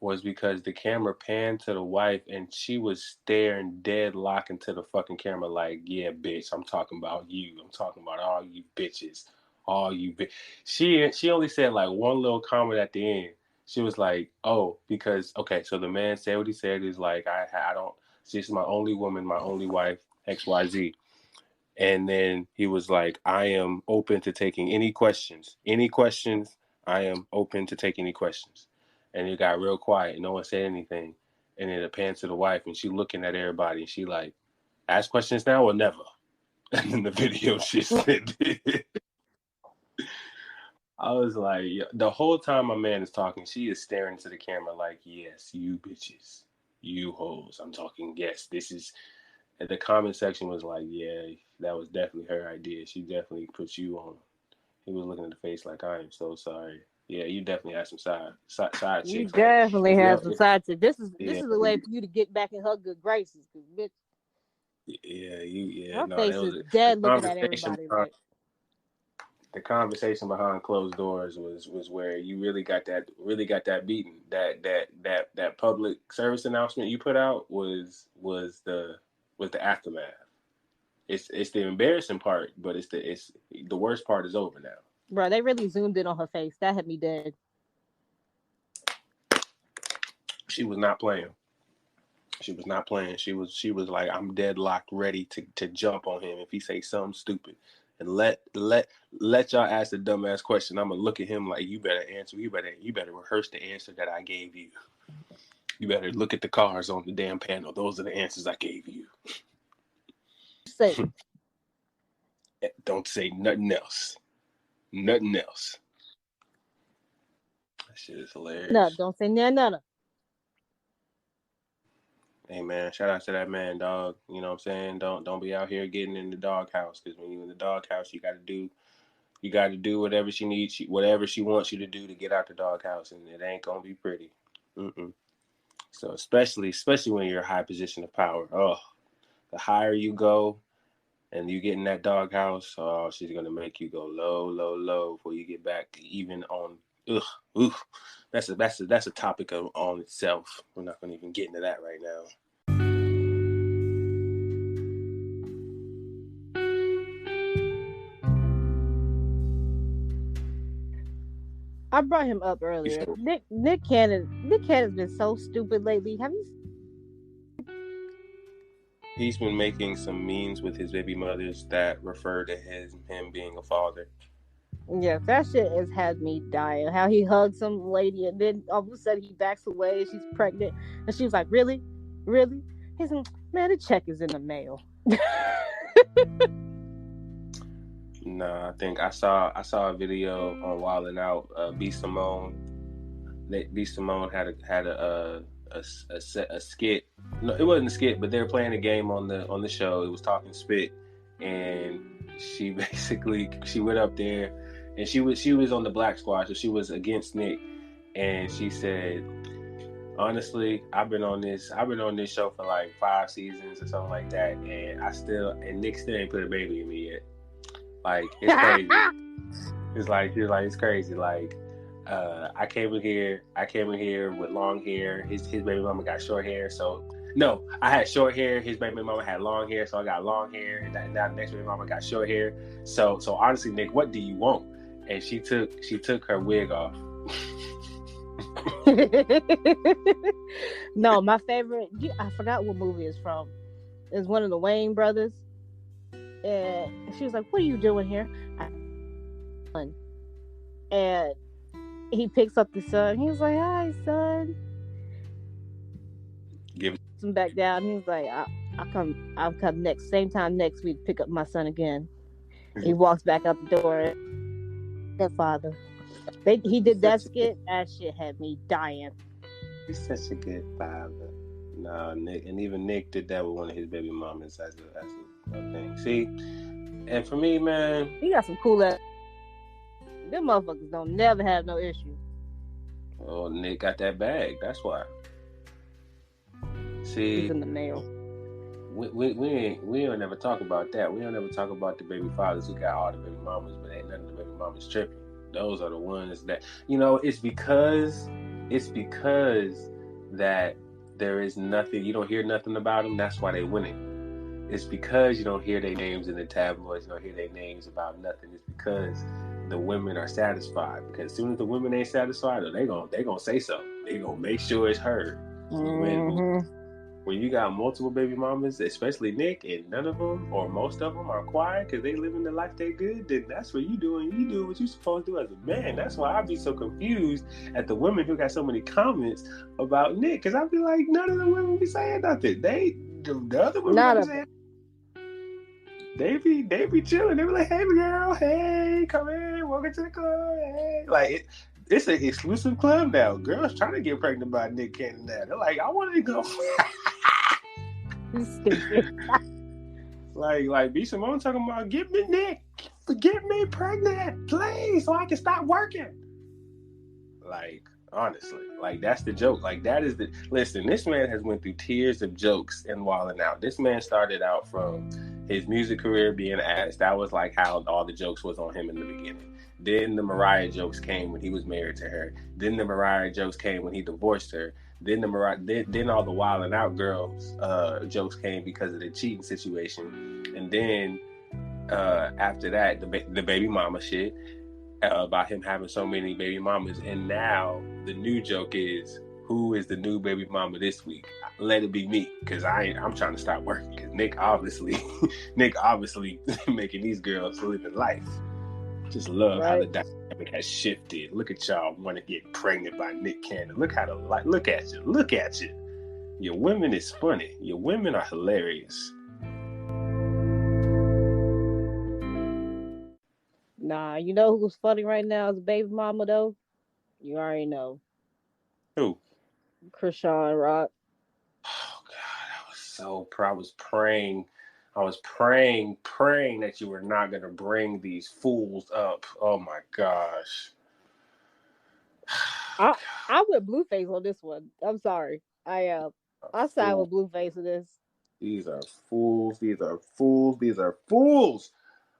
was because the camera panned to the wife and she was staring dead lock into the fucking camera like, yeah, bitch, I'm talking about you. I'm talking about all you bitches. All you She only said like one little comment at the end. She was like, oh, because, okay, so the man said what he said. He's like, I don't, she's my only woman, my only wife, XYZ. And then he was like, I am open to taking any questions. Any questions, I am open to take any questions. And it got real quiet. No one said anything. And then it panned to the wife, and she looking at everybody, and she like, ask questions now or never? And in the video, she said, I was like, the whole time my man is talking, she is staring into the camera like, yes, you bitches, you hoes. I'm talking, yes, this is. And the comment section was like, yeah, that was definitely her idea. She definitely put you on. He was looking at the face like, I am so sorry. Yeah, you definitely had some side chicks. You definitely have some side chicks. This is a way for you to get back in her good graces, bitch. Yeah, Her face is dead looking at everybody, right? The conversation behind closed doors was where you really got that beating. That public service announcement you put out was the aftermath. It's the embarrassing part, but it's the worst part is over now. Bro, they really zoomed in on her face. That had me dead. She was not playing. She was not playing. She was like, I'm deadlocked, ready to jump on him if he say something stupid. And let y'all ask the dumbass question. I'm gonna look at him like, you better answer. You better rehearse the answer that I gave you. You better look at the cards on the damn panel. Those are the answers I gave you. Say. Don't say nothing else. Nothing else. That shit is hilarious. No, don't say nothing. Hey man, shout out to that man, dog. You know what I'm saying? Don't be out here getting in the doghouse, because when you're in the doghouse, you got to do whatever she needs, whatever she wants you to do to get out the doghouse, and it ain't gonna be pretty. So especially when you're a high position of power, the higher you go, and you get in that doghouse, she's gonna make you go low before you get back even on. That's a topic on itself. We're not gonna even get into that right now. I brought him up earlier. Nick Cannon's been so stupid lately. Have you? He's been making some memes with his baby mothers that refer to him being a father. Yeah, that shit has had me dying. How he hugged some lady and then all of a sudden he backs away. She's pregnant, and she was like, "Really? He's like, "Man, the check is in the mail." Nah, I think I saw a video on Wildin' Out. B Simone had a skit. No, it wasn't a skit, but they were playing a game on the show. It was Talking Spit, and she went up there, and she was on the Black Squad, so she was against Nick, and she said, honestly, I've been on this show for like 5 seasons or something like that, and Nick still ain't put a baby in me yet. Like, it's crazy. It's crazy. Like, I came in here with long hair. His baby mama got short hair. So no, I had short hair. His baby mama had long hair, so I got long hair. And now the next baby mama got short hair. So honestly, Nick, what do you want? And she took her wig off. No, my favorite. I forgot what movie it's from. It's one of the Wayne brothers. And she was like, "What are you doing here?" And he picks up the son. He was like, "Hi, son." Give him back down. He was like, I'll come same time next week, pick up my son again." He walks back out the door. That father. He did that skit. That shit had me dying. He's such a good father. No, Nick, and even Nick did that with one of his baby mamas as a thing. See, and for me, man, he got some cool ass. Them motherfuckers don't never have no issue. Oh, Nick got that bag. That's why. See, he's in the mail. We don't never talk about that. We don't ever talk about the baby fathers who got all the baby mamas, but ain't none of the baby mamas tripping. Those are the ones that, it's because that there is nothing, you don't hear nothing about them. That's why they winning. It's because you don't hear their names in the tabloids, you don't hear their names about nothing. It's because the women are satisfied. Because as soon as the women ain't satisfied, they gonna say something. They gonna make sure it's heard. Mm-hmm. When you got multiple baby mamas, especially Nick, and none of them or most of them are quiet because they living the life they good, then that's what you doing. You do what you supposed to do as a man. That's why I be so confused at the women who got so many comments about Nick, because I be like, none of the women be saying nothing. The other women be saying, they be chilling. They be like, "Hey girl, hey, come in, welcome to the club, hey." Like it's an exclusive club now. Girls trying to get pregnant by Nick Cannon now. They're like, "I want to go." like B Simone talking about, "Get me Nick, get me pregnant, please, so I can stop working." Like, Honestly, like that's the joke. Like that is the listen. This man has went through tears of jokes and wilding out. This man started out from his music career being ass. That was like how all the jokes was on him in the beginning. Then the Mariah jokes came when he was married to her. Then the Mariah jokes came when he divorced her. Then then all the wilding out girls jokes came because of the cheating situation. And then after that, the baby mama shit. About him having so many baby mamas, and now the new joke is who is the new baby mama this week? Let it be me, because I'm trying to stop working. Because Nick obviously making these girls living life. Just love how the dynamic has shifted. Look at y'all want to get pregnant by Nick Cannon. Look at you. Your women is funny. Your women are hilarious. Nah, you know who's funny right now as a baby mama though? You already know. Who? Chrisean Rock. Oh God, I was so proud. I was praying that you were not gonna bring these fools up. Oh my gosh. I went Blueface on this one. I'm sorry. I side with Blueface in this. These are fools. These are fools. These are fools.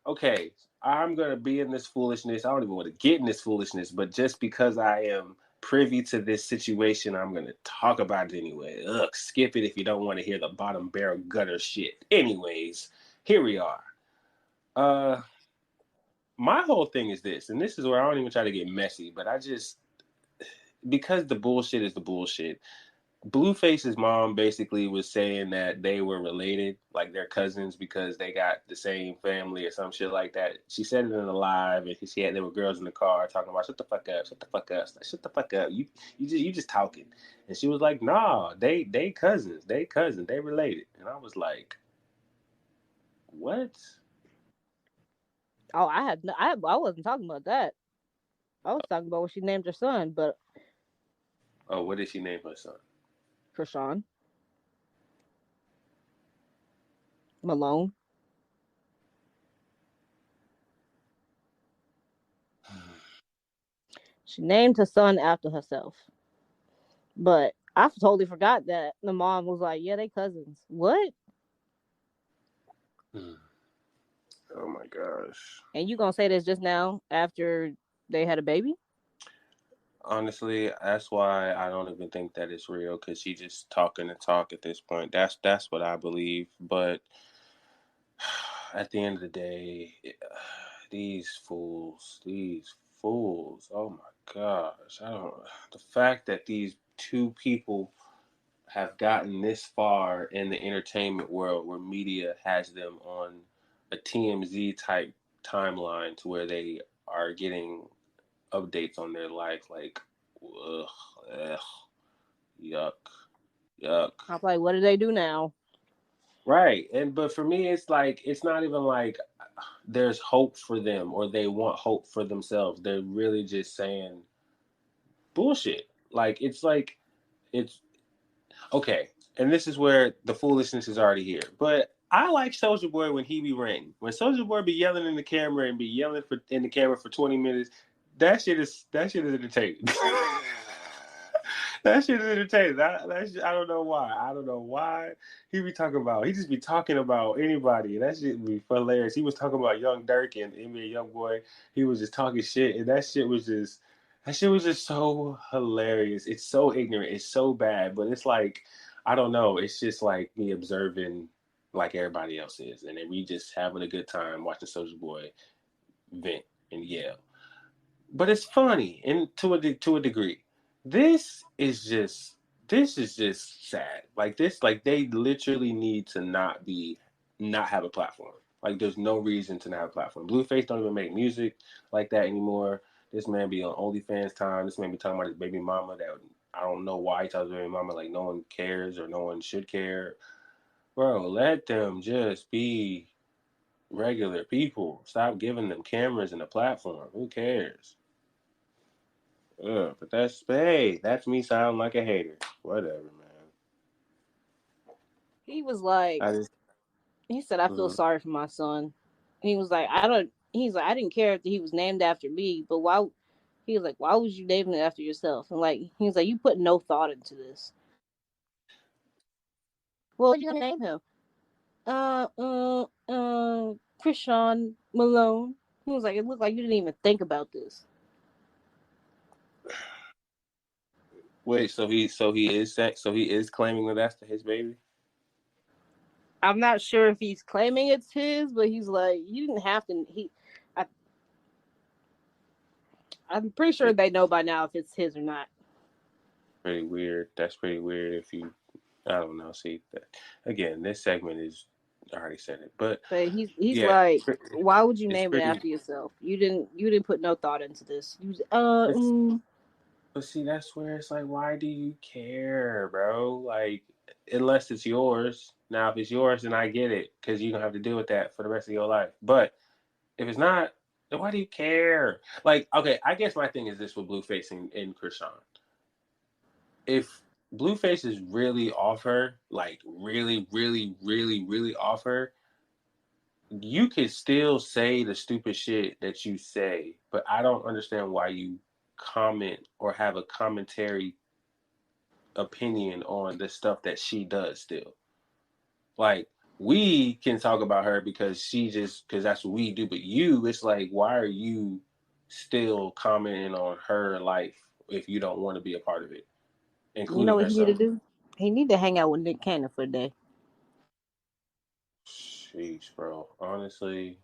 Okay, I'm going to be in this foolishness. I don't even want to get in this foolishness, but just because I am privy to this situation, I'm going to talk about it anyway. Ugh, skip it if you don't want to hear the bottom barrel gutter shit. Anyways, here we are. My whole thing is this, and this is where I don't even try to get messy, but because the bullshit is the bullshit. Blueface's mom basically was saying that they were related, like they're cousins, because they got the same family or some shit like that. She said it in a live, and there were girls in the car talking about shut the fuck up, shut the fuck up, shut the fuck up. You just talking. And she was like, nah, they cousins, they related. And I was like, what? Oh, I wasn't talking about that. I was talking about what she named her son, but Oh, what did she name her son? Chrisean Malone. She named her son after herself. But I totally forgot that the mom was like, "Yeah, they cousins." What? Oh my gosh. And you gonna say this just now after they had a baby? Honestly, that's why I don't even think that it's real, because she just talking and talk at this point. That's what I believe. But at the end of the day, these fools. Oh my gosh. The fact that these two people have gotten this far in the entertainment world where media has them on a TMZ type timeline to where they are getting updates on their life, like, ugh, ugh, yuck. I'm like, what do they do now? Right. But for me, it's like, it's not even like there's hope for them or they want hope for themselves. They're really just saying bullshit. It's okay. And this is where the foolishness is already here. But I like Soulja Boy when he be ranting. When Soulja Boy be yelling in the camera and be yelling in the camera for 20 minutes, that shit is entertaining. That shit is entertaining. I don't know why. He just be talking about anybody. That shit be hilarious. He was talking about Young Dirk and NBA Young Boy. He was just talking shit, and that shit was just so hilarious. It's so ignorant. It's so bad, but it's like, I don't know. It's just like me observing like everybody else is, and then we just having a good time watching Soulja Boy vent and yell. But it's funny, and to a degree. This is just sad. Like they literally need to not have a platform. Like there's no reason to not have a platform. Blueface don't even make music like that anymore. This man be on OnlyFans time. This man be talking about his baby mama that I don't know why he tells his baby mama like no one cares or no one should care. Bro, let them just be regular people. Stop giving them cameras and a platform. Who cares? But that's me sounding like a hater. Whatever, man. He was like, he said, "I feel sorry for my son." He was like, He's like, "I didn't care if he was named after me, but why?" He was like, "Why would you name it after yourself?" And like, he was like, "You put no thought into this." Well, what you gonna name him? Chrisean Malone. He was like, "It looked like you didn't even think about this." Wait, so he is claiming that that's his baby? I'm not sure if he's claiming it's his, but he's like, "You didn't have to." I'm pretty sure they know by now if it's his or not. Pretty weird. That's pretty weird. I don't know. See, again, this segment is, I already said it, but he's yeah, like, "Why would you it's name it pretty. after yourself? You didn't put no thought into this." But see, that's where it's like, why do you care, bro? Like, unless it's yours. Now, if it's yours, then I get it, because you're gonna have to deal with that for the rest of your life. But if it's not, then why do you care? Like, okay, I guess my thing is this with Blueface and Chrisean. If Blueface is really off her, like really, really, really, really off her, you could still say the stupid shit that you say, but I don't understand why you comment or have a commentary opinion on the stuff that she does still. Like, we can talk about her because that's what we do, but it's like, why are you still commenting on her life if you don't want to be a part of it, You know including what her he need to son? do? He need to hang out with Nick Cannon for a day. Sheesh, bro. Honestly,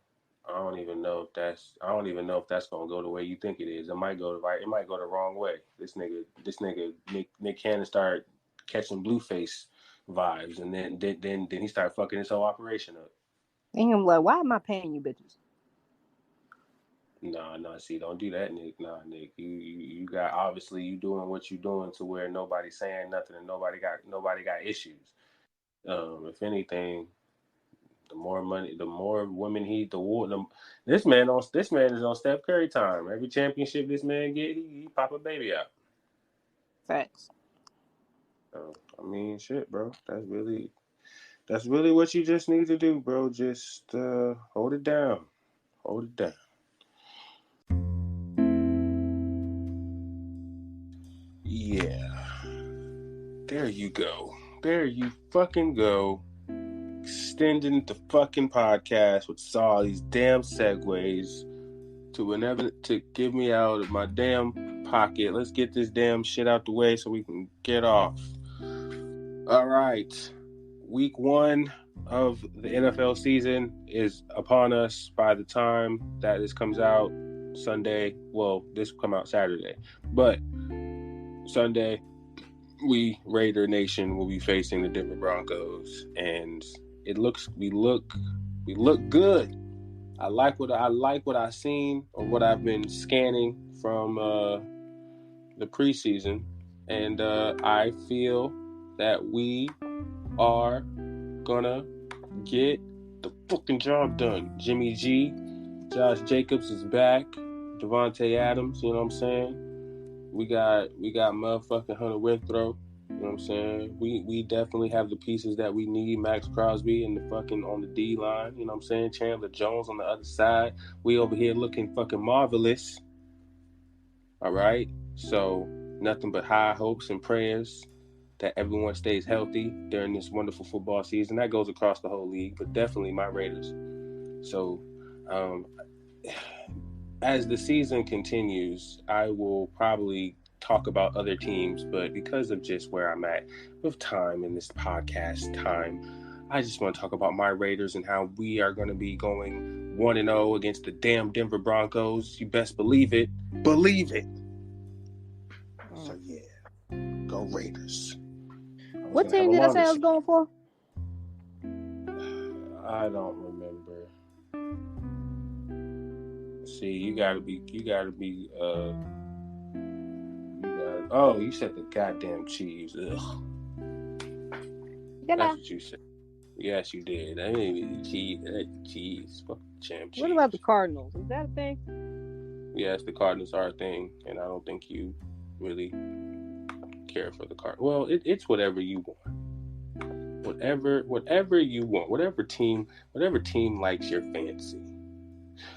I don't even know if that's gonna go the way you think it is. It might go right. It might go the wrong way. This nigga, Nick Cannon start catching Blueface vibes, and then he start fucking his whole operation up. And I'm like, "Why am I paying you, bitches?" Nah. See, don't do that, Nick. Nah, Nick. You got, obviously you doing what you doing to where nobody's saying nothing and nobody got issues. If anything, the more money, the more women this man is on Steph Curry time. Every championship this man get, he pop a baby out. Facts. I mean, shit, bro. That's really what you just need to do, bro. Just hold it down. Hold it down. Yeah. There you go. There you fucking go. Extending the fucking podcast with all these damn segues to give me out of my damn pocket. Let's get this damn shit out the way so we can get off. All right. Week 1 of the NFL season is upon us by the time that this comes out Sunday. Well, this will come out Saturday. But Sunday, we Raider Nation will be facing the Denver Broncos, and we look good. I like what I've seen or what I've been scanning from the preseason, and I feel that we are gonna get the fucking job done. Jimmy G, Josh Jacobs is back, Devontae Adams, you know what I'm saying? We got motherfucking Hunter Renfrow. You know what I'm saying? We definitely have the pieces that we need. Max Crosby and the fucking on the D line. You know what I'm saying? Chandler Jones on the other side. We over here looking fucking marvelous. All right? So nothing but high hopes and prayers that everyone stays healthy during this wonderful football season. That goes across the whole league, but definitely my Raiders. So as the season continues, I will probably talk about other teams, but because of just where I'm at with time in this podcast time, I just want to talk about my Raiders and how we are going to be going 1-0 against the damn Denver Broncos. You best believe it. Believe it. So yeah, go Raiders. What team did I say I was going for? I don't remember. See, you gotta be. Oh, you said the goddamn Chiefs. Ugh. That's what you said. Yes, you did. I didn't even Chiefs. Fuck champ Chiefs. What about the Cardinals? Is that a thing? Yes, the Cardinals are a thing, and I don't think you really care for the Cardinals. Well, it's whatever you want. Whatever you want. Whatever team likes your fancy.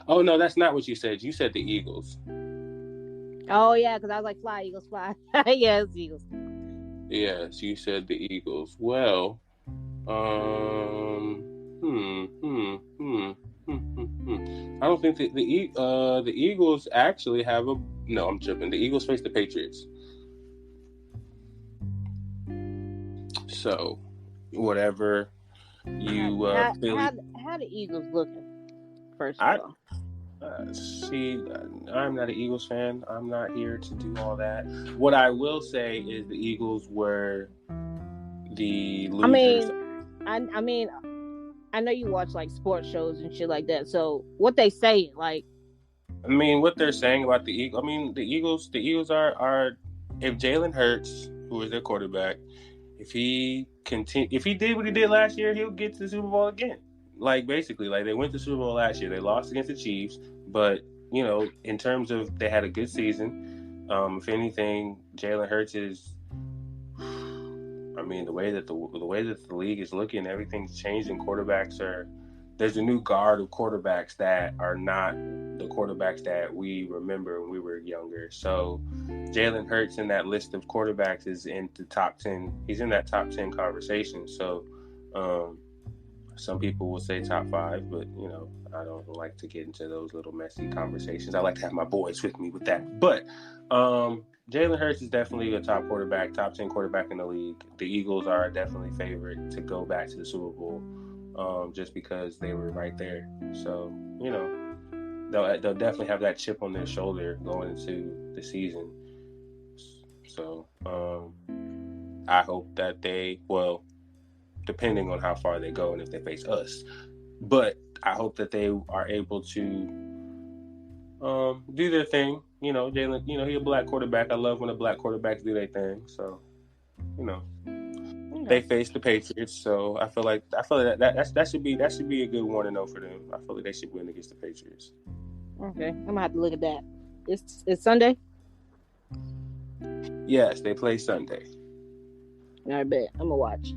Oh no, that's not what you said. You said the Eagles. Oh yeah, because I was like, fly, Eagles, fly. Yeah, it's Eagles. Yes, you said the Eagles. Well, hmm, hmm, hmm, I don't think the Eagles actually have a. No, I'm tripping. The Eagles face the Patriots. So, whatever you Philly. How the Eagles looking? First of I all, see. I'm not an Eagles fan. I'm not here to do all that. What I will say is the Eagles were the losers. I mean, I know you watch like sports shows and shit like that. So what they say, like, I mean, what they're saying about the Eagles. I mean, the Eagles are if Jalen Hurts, who is their quarterback, if he did what he did last year, he'll get to the Super Bowl again. Like basically, like they went to the Super Bowl last year. They lost against the Chiefs, but in terms of they had a good season. If anything, Jalen Hurts is. I mean, the way that the league is looking, everything's changing. There's a new guard of quarterbacks that are not the quarterbacks that we remember when we were younger. So Jalen Hurts in that list of quarterbacks is in the top 10. He's in that top 10 conversation. So some people will say top 5, but I don't like to get into those little messy conversations. I like to have my boys with me with that. But Jalen Hurts is definitely a top 10 quarterback in the league. The Eagles are definitely favorite to go back to the Super Bowl, just because they were right there. So they'll definitely have that chip on their shoulder going into the season. So I hope that depending on how far they go and if they face us, but I hope that they are able to do their thing. Jalen, he's a black quarterback. I love when the black quarterbacks do their thing. So, they face the Patriots. So I feel like that should be a good 1-0 for them. I feel like they should win against the Patriots. Okay, I'm gonna have to look at that. It's Sunday. Yes, they play Sunday. I bet I'm gonna watch.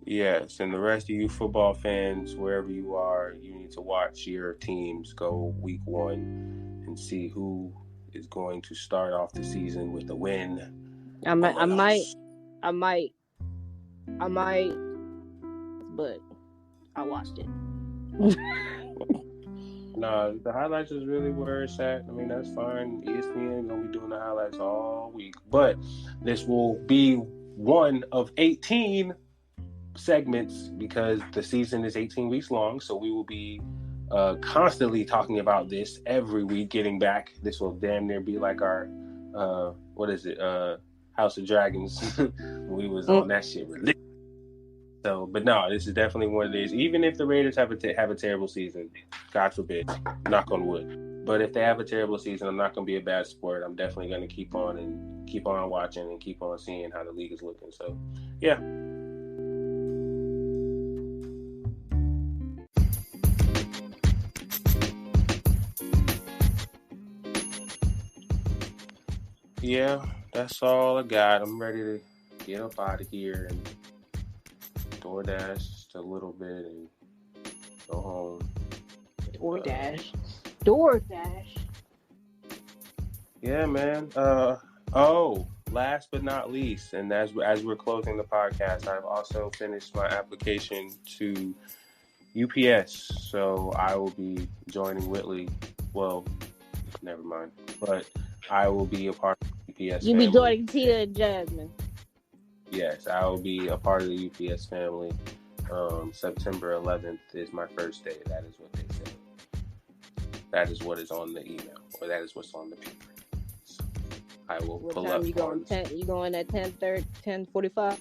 Yes, and the rest of you football fans, wherever you are, you need to watch your teams go week 1 and see who is going to start off the season with a win. I might, but I watched it. No, the highlights is really where it's at. I mean, that's fine. ESPN gonna be doing the highlights all week, but this will be one of 18 segments because the season is 18 weeks long. So we will be constantly talking about this every week. Getting back, this will damn near be like our House of Dragons. We was on that shit. So, but no, this is definitely one of these. Even if the Raiders have a terrible season, God forbid, knock on wood. But if they have a terrible season, I'm not going to be a bad sport. I'm definitely going to keep on watching and keep on seeing how the league is looking. So, yeah. Yeah, that's all I got. I'm ready to get up out of here and DoorDash just a little bit and go home. DoorDash. Yeah, man. Last but not least, and as we're closing the podcast, I've also finished my application to UPS, so I will be joining Whitley. Well, never mind. But I will be a part of the UPS family. You be joining Tina and Jasmine. Yes, I will be a part of the UPS family. September 11th is my first day. That is what they said. That is what is on the email, or that is what's on the paper. So I will pull up. You going at 10:30, 10:45?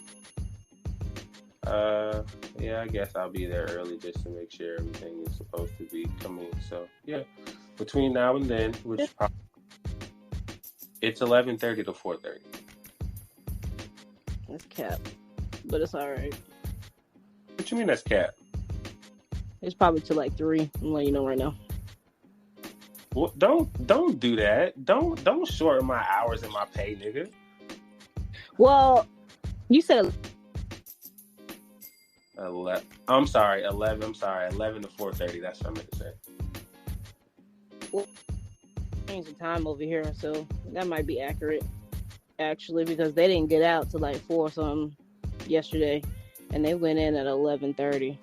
Yeah, I guess I'll be there early just to make sure everything is supposed to be coming. So yeah, between now and then, it's 11:30 to 4:30. That's cap, but it's all right. What you mean that's cap? It's probably till like 3. I'm letting you know right now. Well, don't do that. Don't shorten my hours and my pay, nigga. Well, you said 11. I'm sorry, 11. I'm sorry, 11 to 4:30. That's what I meant to say. changed the time over here, so that might be accurate, actually, because they didn't get out till like 4 or something yesterday, and they went in at 11:30.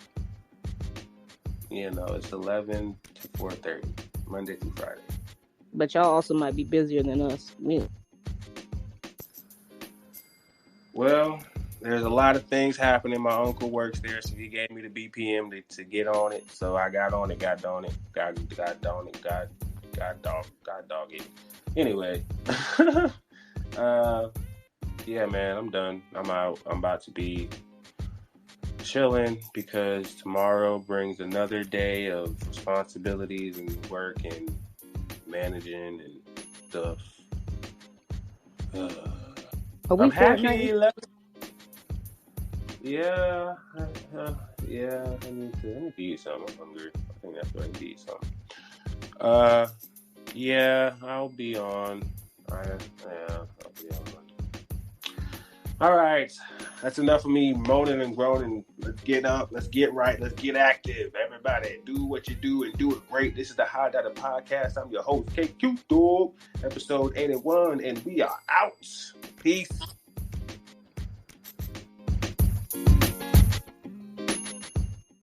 You know, it's 11 to 4:30, Monday through Friday. But y'all also might be busier than us. Well, there's a lot of things happening. My uncle works there, so he gave me the BPM to get on it. So I got on it, got dog it. Anyway, yeah, man, I'm done. I'm out. I'm about to be chilling because tomorrow brings another day of responsibilities and work and managing and stuff. I'm happy. Yeah, yeah. I need to eat something. I'm hungry. I think that's what I need to eat something. Yeah, I'll be on. I'll be on. All right, that's enough of me moaning and groaning. Let's get up. Let's get right. Let's get active. Everybody, do what you do and do it great. This is the High Data Podcast. I'm your host, KQ Dog, episode 81, and we are out. Peace.